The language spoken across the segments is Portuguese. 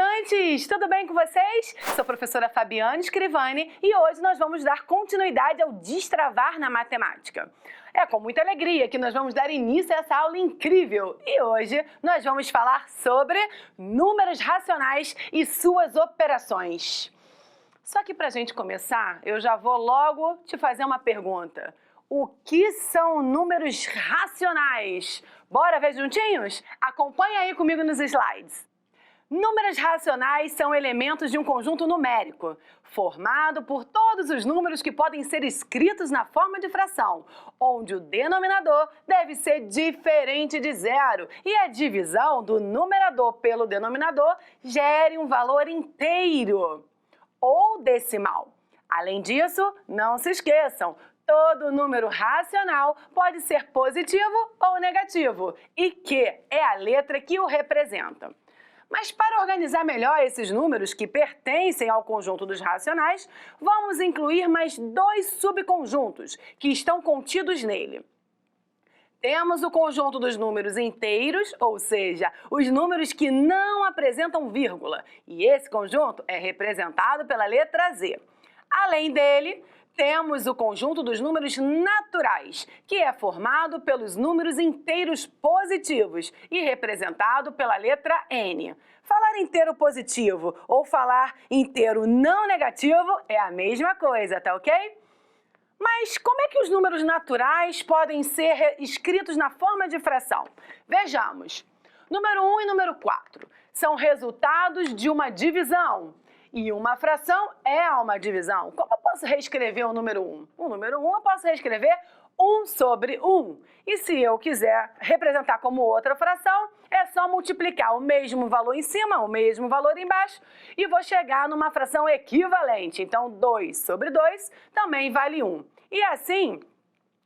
estudantes! Tudo bem com vocês? Sou a professora Fabiana Scrivani e hoje nós vamos dar continuidade ao Destravar na Matemática. É com muita alegria que nós vamos dar início a essa aula incrível e hoje nós vamos falar sobre números racionais e suas operações. Só que para a gente começar, eu já vou logo te fazer uma pergunta. O que são números racionais? Bora ver juntinhos? Acompanha aí comigo nos slides. Números racionais são elementos de um conjunto numérico, formado por todos os números que podem ser escritos na forma de fração, onde o denominador deve ser diferente de zero e a divisão do numerador pelo denominador gere um valor inteiro ou decimal. Além disso, não se esqueçam, todo número racional pode ser positivo ou negativo e Q é a letra que o representa. Mas para organizar melhor esses números que pertencem ao conjunto dos racionais, vamos incluir mais dois subconjuntos que estão contidos nele. Temos o conjunto dos números inteiros, ou seja, os números que não apresentam vírgula, e esse conjunto é representado pela letra Z. Além dele, temos o conjunto dos números naturais, que é formado pelos números inteiros positivos e representado pela letra N. Falar inteiro positivo ou falar inteiro não negativo é a mesma coisa, tá ok? Mas como é que os números naturais podem ser escritos na forma de fração? Vejamos. Número 1 e número 4 são resultados de uma divisão. E uma fração é uma divisão. Como eu posso reescrever o número 1? O número 1 eu posso reescrever 1 sobre 1. E se eu quiser representar como outra fração, é só multiplicar o mesmo valor em cima, o mesmo valor embaixo, e vou chegar numa fração equivalente. Então, 2 sobre 2 também vale 1. E assim,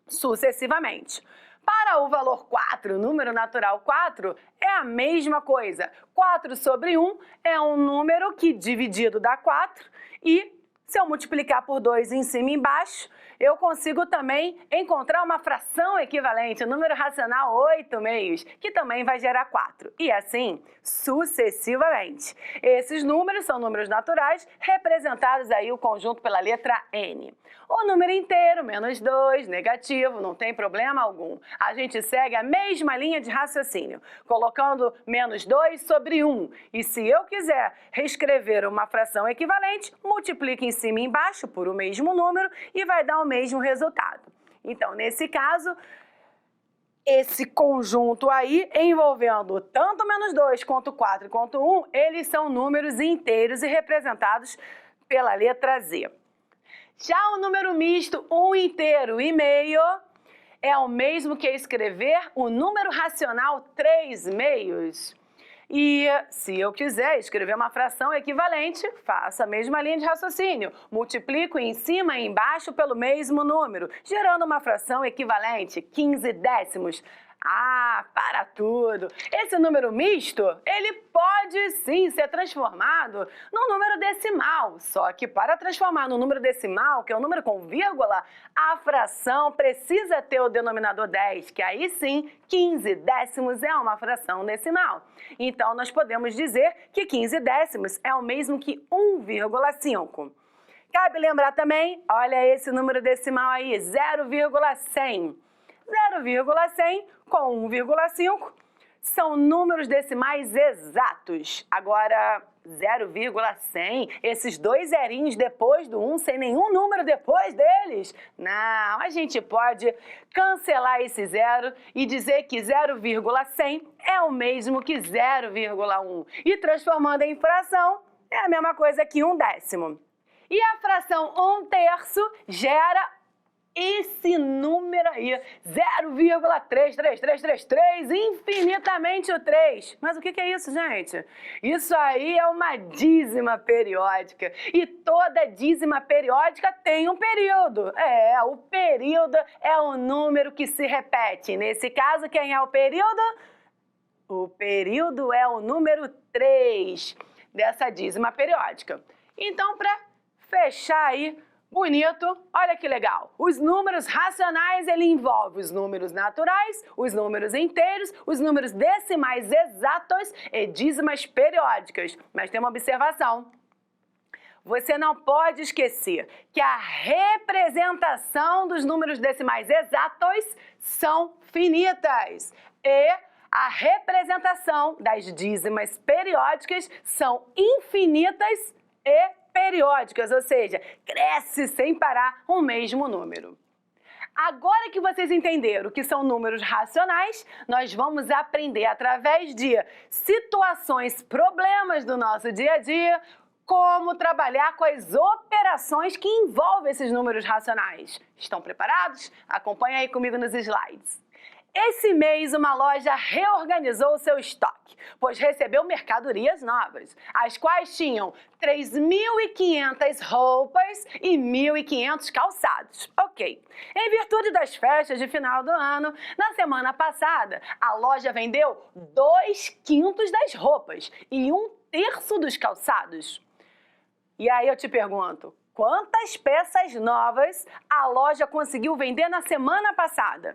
sucessivamente. Para o valor 4, o número natural 4, é a mesma coisa. 4 sobre 1 é um número que dividido dá 4 e se eu multiplicar por 2 em cima e embaixo, eu consigo também encontrar uma fração equivalente, o número racional 8 meios, que também vai gerar 4. E assim, sucessivamente. Esses números são números naturais, representados aí o conjunto pela letra N. O número inteiro, menos 2, negativo, não tem problema algum. A gente segue a mesma linha de raciocínio, colocando menos 2 sobre 1. E se eu quiser reescrever uma fração equivalente, multiplico em cima e embaixo por o mesmo número e vai dar o mesmo resultado. Então, nesse caso, esse conjunto aí, envolvendo tanto menos 2 quanto 4 quanto 1, eles são números inteiros e representados pela letra Z. Já o número misto, 1 inteiro e meio, é o mesmo que escrever o número racional 3 meios. E se eu quiser escrever uma fração equivalente, faço a mesma linha de raciocínio. Multiplico em cima e embaixo pelo mesmo número, gerando uma fração equivalente, 15 décimos. Ah, para tudo! Esse número misto, ele pode sim ser transformado num número decimal. Só que para transformar num número decimal, que é um número com vírgula, a fração precisa ter o denominador 10, que aí sim, 15 décimos é uma fração decimal. Então, nós podemos dizer que 15 décimos é o mesmo que 1,5. Cabe lembrar também, olha esse número decimal aí, 0,100. 0,100 com 1,5 são números decimais exatos. Agora, 0,100, esses dois zerinhos depois do 1, sem nenhum número depois deles? Não, a gente pode cancelar esse zero e dizer que 0,100 é o mesmo que 0,1. E transformando em fração, é a mesma coisa que 1 décimo. E a fração 1 terço gera esse número aí, 0,33333, infinitamente o 3. Mas o que é isso, gente? Isso aí é uma dízima periódica. E toda dízima periódica tem um período. O período é o número que se repete. Nesse caso, quem é o período? O período é o número 3 dessa dízima periódica. Então, para fechar aí Bonito, olha que legal. Os números racionais, ele envolve os números naturais, os números inteiros, os números decimais exatos e dízimas periódicas. Mas tem uma observação. Você não pode esquecer que a representação dos números decimais exatos são finitas e a representação das dízimas periódicas são infinitas e periódicas, ou seja, cresce sem parar o mesmo número. Agora que vocês entenderam o que são números racionais, nós vamos aprender através de situações, problemas do nosso dia a dia, como trabalhar com as operações que envolvem esses números racionais. Estão preparados? Acompanhe aí comigo nos slides. Esse mês, uma loja reorganizou o seu estoque, pois recebeu mercadorias novas, as quais tinham 3.500 roupas e 1.500 calçados. Ok. Em virtude das festas de final do ano, na semana passada, a loja vendeu 2/5 das roupas e 1/3 dos calçados. E aí eu te pergunto, quantas peças novas a loja conseguiu vender na semana passada?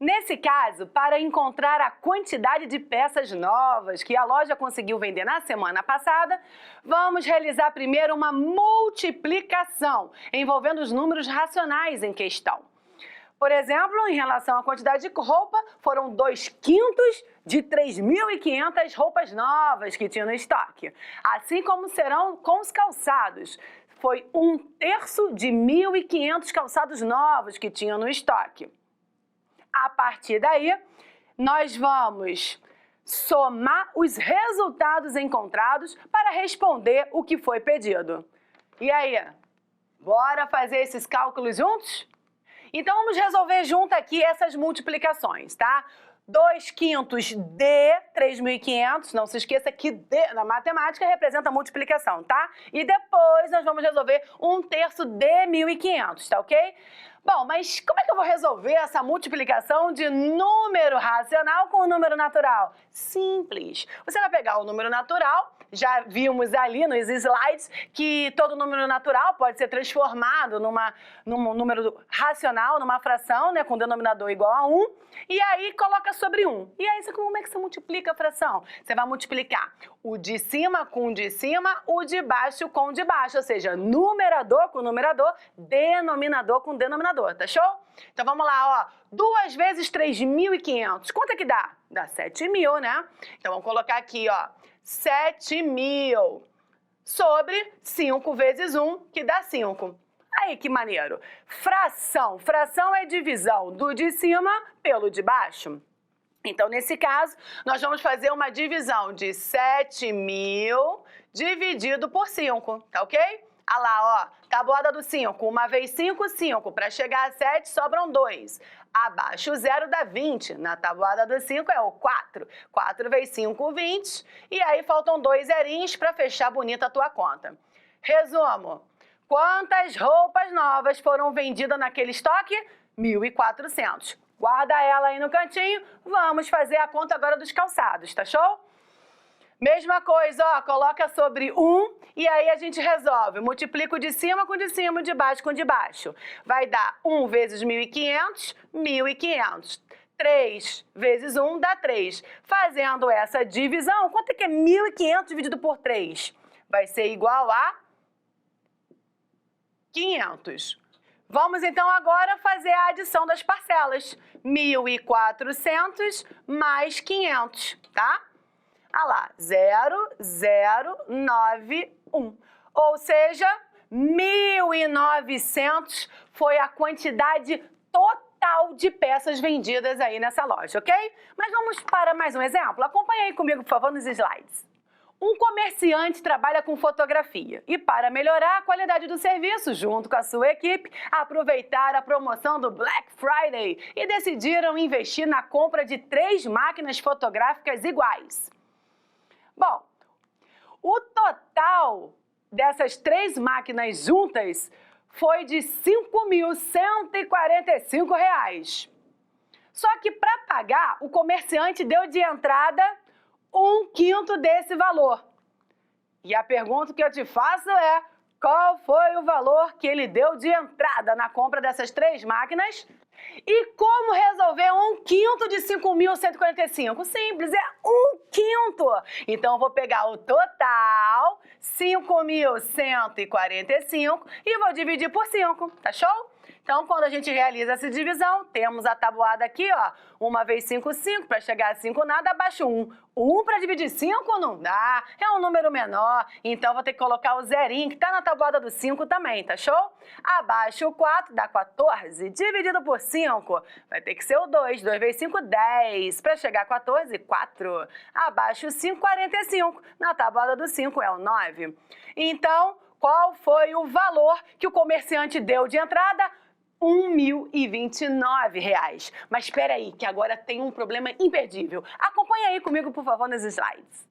Nesse caso, para encontrar a quantidade de peças novas que a loja conseguiu vender na semana passada, vamos realizar primeiro uma multiplicação envolvendo os números racionais em questão. Por exemplo, em relação à quantidade de roupa, foram 2/5 de 3.500 roupas novas que tinha no estoque. Assim como serão com os calçados. Foi 1/3 de 1.500 calçados novos que tinham no estoque. A partir daí, nós vamos somar os resultados encontrados para responder o que foi pedido. E aí, bora fazer esses cálculos juntos? Então, vamos resolver junto aqui essas multiplicações, tá? 2/5 de 3.500, não se esqueça que D na matemática representa multiplicação, tá? E depois nós vamos resolver 1/3 de 1.500, tá ok? Bom, mas como é que eu vou resolver essa multiplicação de número racional com número natural? Simples. Você vai pegar o número natural, já vimos ali nos slides que todo número natural pode ser transformado num número racional, numa fração, né, com denominador igual a 1, e aí coloca sobre 1. E aí, como é que você multiplica a fração? Você vai multiplicar o de cima com o de cima, o de baixo com o de baixo, ou seja, numerador com numerador, denominador com denominador, tá show? Então vamos lá, ó, 2 vezes 3.500, quanto é que dá? Dá 7.000, né? Então vamos colocar aqui, ó, 7.000 sobre 5 vezes 1, que dá 5. Aí, que maneiro. Fração. Fração é divisão do de cima pelo de baixo. Então, nesse caso, nós vamos fazer uma divisão de 7.000 dividido por 5, tá ok? Ah lá, ó, tabuada do 5. 1 vezes 5, 5. Para chegar a 7, sobram 2. Abaixo o 0 dá 20. Na tabuada do 5 é o 4. 4 vezes 5, 20. E aí faltam 2 zerinhos para fechar bonita a tua conta. Resumo. Quantas roupas novas foram vendidas naquele estoque? 1.400. Guarda ela aí no cantinho. Vamos fazer a conta agora dos calçados, tá show? Mesma coisa, ó, coloca sobre 1 e aí a gente resolve. Multiplica o de cima com o de cima, o de baixo com o de baixo. Vai dar 1 vezes 1.500, 1.500. 3 vezes 1 dá 3. Fazendo essa divisão, quanto é que é 1.500 dividido por 3? Vai ser igual a 500. Vamos então agora fazer a adição das parcelas. 1.400 mais 500, tá? Ah lá, 0,091. Ou seja, 1.900 foi a quantidade total de peças vendidas aí nessa loja, ok? Mas vamos para mais um exemplo. Acompanhe aí comigo, por favor, nos slides. Um comerciante trabalha com fotografia e, para melhorar a qualidade do serviço, junto com a sua equipe, aproveitaram a promoção do Black Friday e decidiram investir na compra de 3 máquinas fotográficas iguais. Bom, o total dessas 3 máquinas juntas foi de R$ 5.145. Só que para pagar, o comerciante deu de entrada 1/5 desse valor. E a pergunta que eu te faço é, Qual foi o valor que ele deu de entrada na compra dessas 3 máquinas? E como resolver 1/5 de 5.145? Simples, é 1/5. Então, eu vou pegar o total, 5.145, e vou dividir por 5, tá show? Então, quando a gente realiza essa divisão, temos a tabuada aqui, ó. 1 vezes 5, 5. Para chegar a 5, nada, abaixo 1. 1 para dividir 5 não dá, é um número menor. Então, vou ter que colocar o zerinho, que está na tabuada do 5 também, tá show? Abaixo o 4, dá 14. Dividido por 5, vai ter que ser o 2. 2 vezes 5, 10. Para chegar a 14, 4. Abaixo o 5, 45. Na tabuada do 5 é o 9. Então, qual foi o valor que o comerciante deu de entrada? R$1.029. Mas espera aí, que agora tem um problema imperdível. Acompanha aí comigo, por favor, nos slides.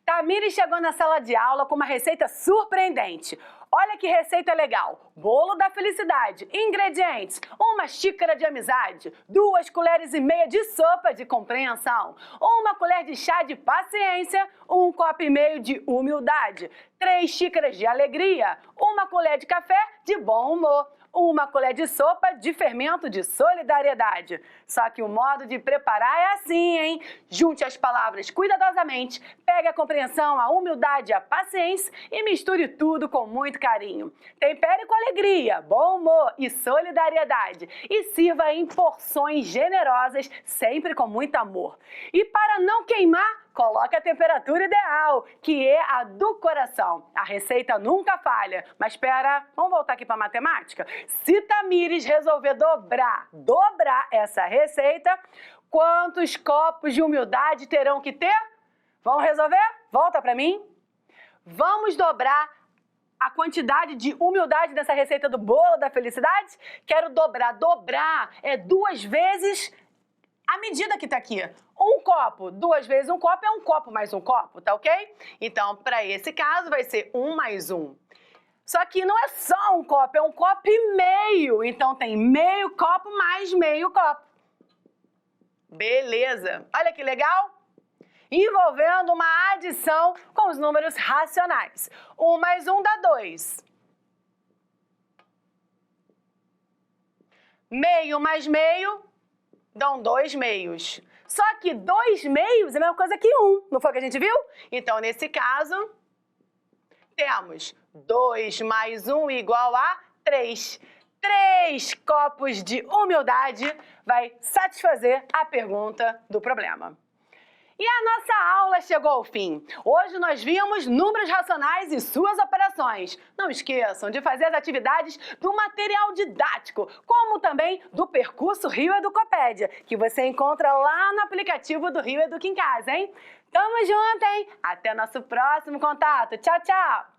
Tamires chegou na sala de aula com uma receita surpreendente. Olha que receita legal. Bolo da felicidade. Ingredientes: 1 xícara de amizade, 2 colheres e meia de sopa de compreensão, 1 colher de chá de paciência, 1 copo e meio de humildade, 3 xícaras de alegria, 1 colher de café de bom humor, 1 colher de sopa de fermento de solidariedade. Só que o modo de preparar é assim, hein? Junte as palavras cuidadosamente, pegue a compreensão, a humildade e a paciência e misture tudo com muito carinho. Tempere com alegria, bom humor e solidariedade e sirva em porções generosas, sempre com muito amor. E para não queimar, coloque a temperatura ideal, que é a do coração. A receita nunca falha. Mas espera, vamos voltar aqui para a matemática? Se Tamires resolver dobrar essa receita, quantos copos de humildade terão que ter? Vamos resolver? Volta para mim. Vamos dobrar a quantidade de humildade dessa receita do bolo da felicidade? Quero dobrar. Dobrar é 2 vezes a medida que tá aqui. 1 copo, 2 vezes 1 copo é 1 copo mais 1 copo, tá ok? Então, para esse caso, vai ser 1 mais 1. Só que não é só 1 copo, é 1 copo e meio. Então, tem meio copo mais meio copo. Beleza. Olha que legal. Envolvendo uma adição com os números racionais. 1 mais 1 dá 2. Meio mais meio dão 2 meios. Só que 2 meios é a mesma coisa que 1, não foi o que a gente viu? Então, nesse caso, temos 2 mais 1 igual a 3. 3 copos de humildade vai satisfazer a pergunta do problema. E a nossa aula chegou ao fim. Hoje nós vimos números racionais e suas operações. Não esqueçam de fazer as atividades do material didático, como também do percurso Rio Educopédia, que você encontra lá no aplicativo do Rio Educa em Casa, hein? Tamo junto, hein? Até nosso próximo contato. Tchau, tchau!